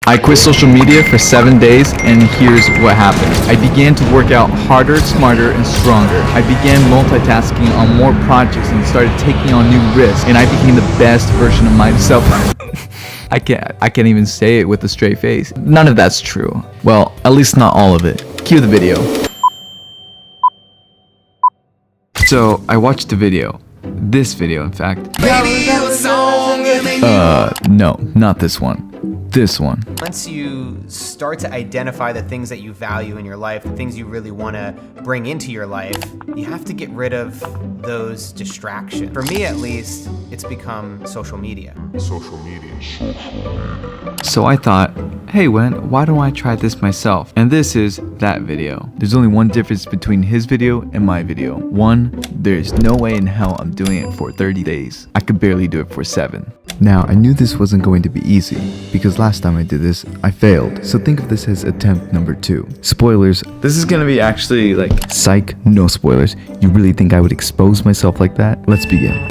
I quit social media for 7 days, and here's what happened. I began to work out harder, smarter, and stronger. I began multitasking on more projects and started taking on new risks, and I became the best version of myself. I can't even say it with a straight face. None of that's true. Well, at least not all of it. Cue the video. So, I watched the video. This video, in fact. No, not this one. This one. Once you start to identify the things that you value in your life, the things you really want to bring into your life, you have to get rid of those distractions. For me, at least, it's become social media. So I thought, hey Wen, why don't I try this myself? And this is that video. There's only one difference between his video and my video. One, there's no way in hell I'm doing it for 30 days. I could barely do it for 7. Now, I knew this wasn't going to be easy, because last time I did this, I failed. So think of this as attempt number 2. Spoilers, this is gonna be actually like, psych, no spoilers. You really think I would expose myself like that? Let's begin.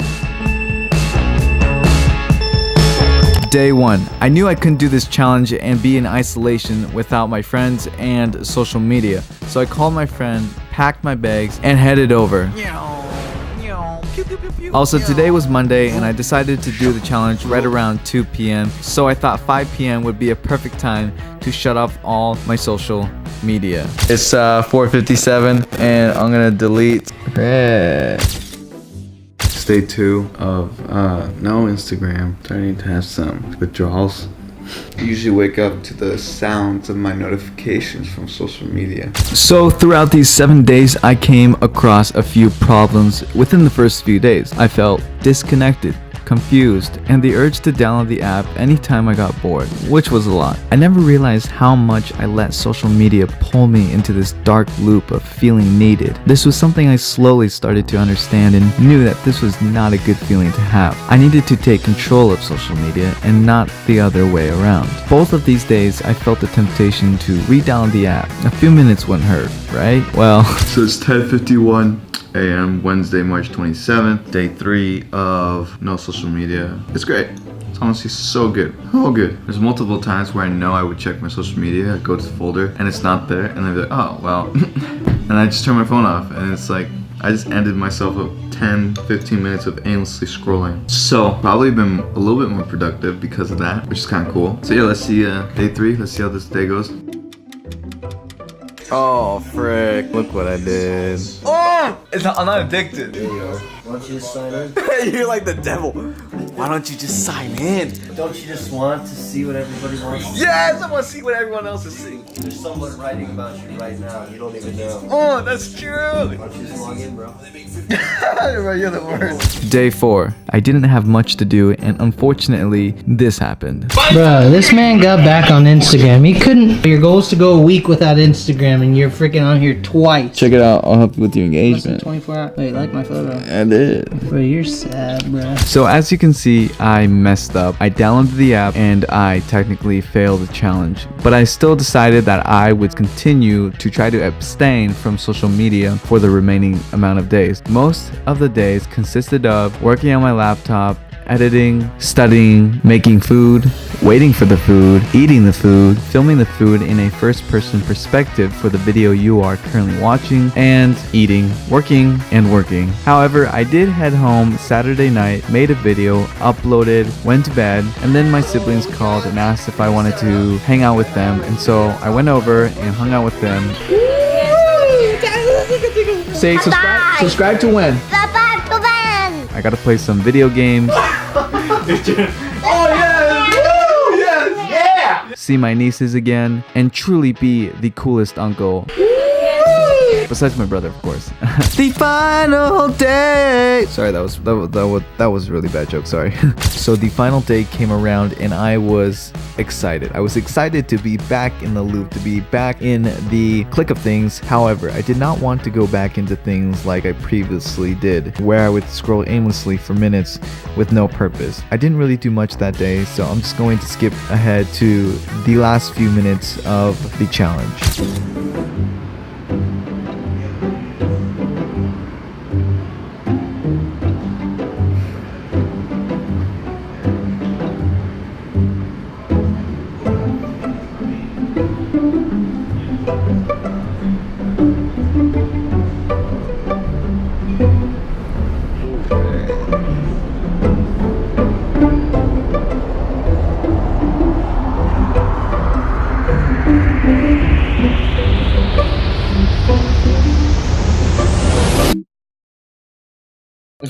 Day 1. I knew I couldn't do this challenge and be in isolation without my friends and social media. So I called my friend, packed my bags, and headed over. Also, today was Monday, and I decided to do the challenge right around 2 p.m. So I thought 5 p.m. would be a perfect time to shut off all my social media. It's 4:57, and I'm gonna delete. Day 2 of no Instagram. Starting to have some withdrawals. I usually wake up to the sounds of my notifications from social media. So throughout these 7 days, I came across a few problems. Within the first few days, I felt disconnected, confused, and the urge to download the app anytime I got bored, which was a lot. I never realized how much I let social media pull me into this dark loop of feeling needed. This was something I slowly started to understand and knew that this was not a good feeling to have. I needed to take control of social media and not the other way around. Both of these days, I felt the temptation to re-download the app. A few minutes wouldn't hurt, right? Well, so it's 10:51 a.m. Wednesday, March 27th, day 3 of no social media. It's great. It's honestly so good. Oh, good. There's multiple times where I know I would check my social media, I go to the folder, and it's not there, and I'd be like, oh, well. And I just turn my phone off, and it's like, I just ended myself up 10-15 minutes of aimlessly scrolling. So, probably been a little bit more productive because of that, which is kind of cool. So yeah, let's see day 3. Let's see how this day goes. Oh, frick. Look what I did. Oh! I'm not addicted. There you go. Why don't you just sign in? You're like the devil. Why don't you just sign in? Don't you just want to see what everybody wants to see? Yes, I want to see what everyone else is seeing. There's someone writing about you right now. You don't even know. Oh, that's true. Why don't you just log in, bro? You're the worst. Day 4. I didn't have much to do, and unfortunately, this happened. Bro, this man got back on Instagram. He couldn't. Your goal is to go a week without Instagram, and you're freaking on here twice. Check it out. I'll help you with your engagement. 24 hours. Wait, like my photo. I did. Bro, you're sad, bro. So as you can see, I messed up. I downloaded the app and I technically failed the challenge. But I still decided that I would continue to try to abstain from social media for the remaining amount of days. Most of the days consisted of working on my laptop, editing, studying, making food, waiting for the food, eating the food, filming the food in a first-person perspective for the video you are currently watching, and eating, working, and working. However, I did head home Saturday night, made a video, uploaded, went to bed, and then my siblings called and asked if I wanted to hang out with them, and so I went over and hung out with them. Say subscribe to when? I gotta play some video games. Oh yes! Woo! Yes! Yeah! See my nieces again and truly be the coolest uncle. Besides my brother, of course. The final day. Sorry, that was a really bad joke. Sorry. So the final day came around, and I was excited. I was excited to be back in the loop, to be back in the click of things. However, I did not want to go back into things like I previously did, where I would scroll aimlessly for minutes with no purpose. I didn't really do much that day, so I'm just going to skip ahead to the last few minutes of the challenge.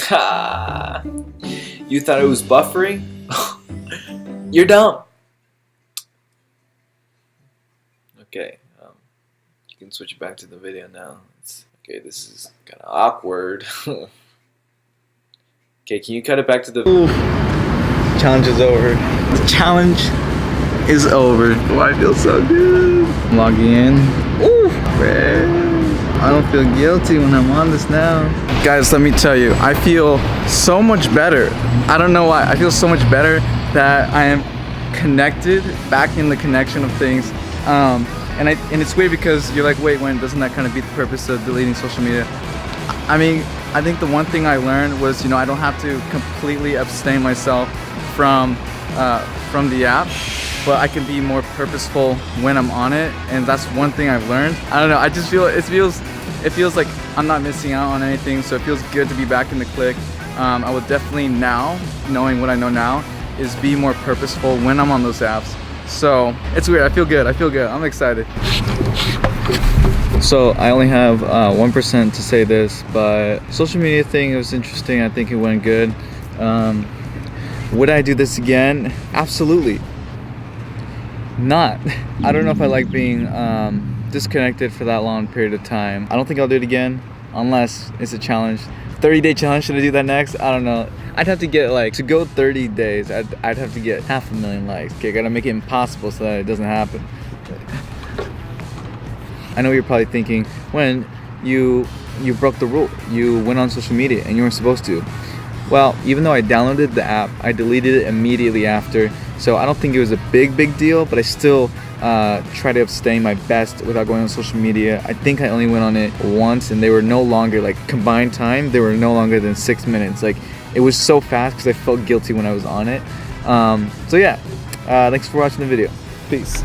Ha! You thought it was buffering? You're dumb. Okay, you can switch back to the video now. Okay, this is kind of awkward. Okay, can you cut it back to the... Ooh. Challenge is over. The challenge is over. Oh, I feel so good. I'm logging in. Ooh, man. I don't feel guilty when I'm on this now. Guys, let me tell you, I feel so much better. I don't know why. I feel so much better that I am connected, back in the connection of things. And it's weird because you're like, wait, when doesn't that kind of beat the purpose of deleting social media? I mean, I think the one thing I learned was, you know, I don't have to completely abstain myself from the app, but I can be more purposeful when I'm on it, and that's one thing I've learned. I don't know, I just feel it feels like I'm not missing out on anything, so it feels good to be back in the click. I will definitely now, knowing what I know now, is be more purposeful when I'm on those apps. So it's weird. I feel good. I'm excited. So I only have 1% to say this, but social media thing, it was interesting. I think it went good. Would I do this again? Absolutely not. I don't know if I like being disconnected for that long period of time. I don't think I'll do it again unless it's a challenge. 30-day challenge, should I do that next? I don't know. I'd have to get like, to go 30 days, I'd have to get 500,000 likes. Okay, I gotta make it impossible so that it doesn't happen. I know you're probably thinking, when you broke the rule, you went on social media and you weren't supposed to. Well, even though I downloaded the app, I deleted it immediately after, so I don't think it was a big deal, but I still try to abstain my best without going on social media. I think I only went on it once, and they were no longer, like, combined time, they were no longer than 6 minutes. Like, it was so fast because I felt guilty when I was on it. So yeah, thanks for watching the video. Peace.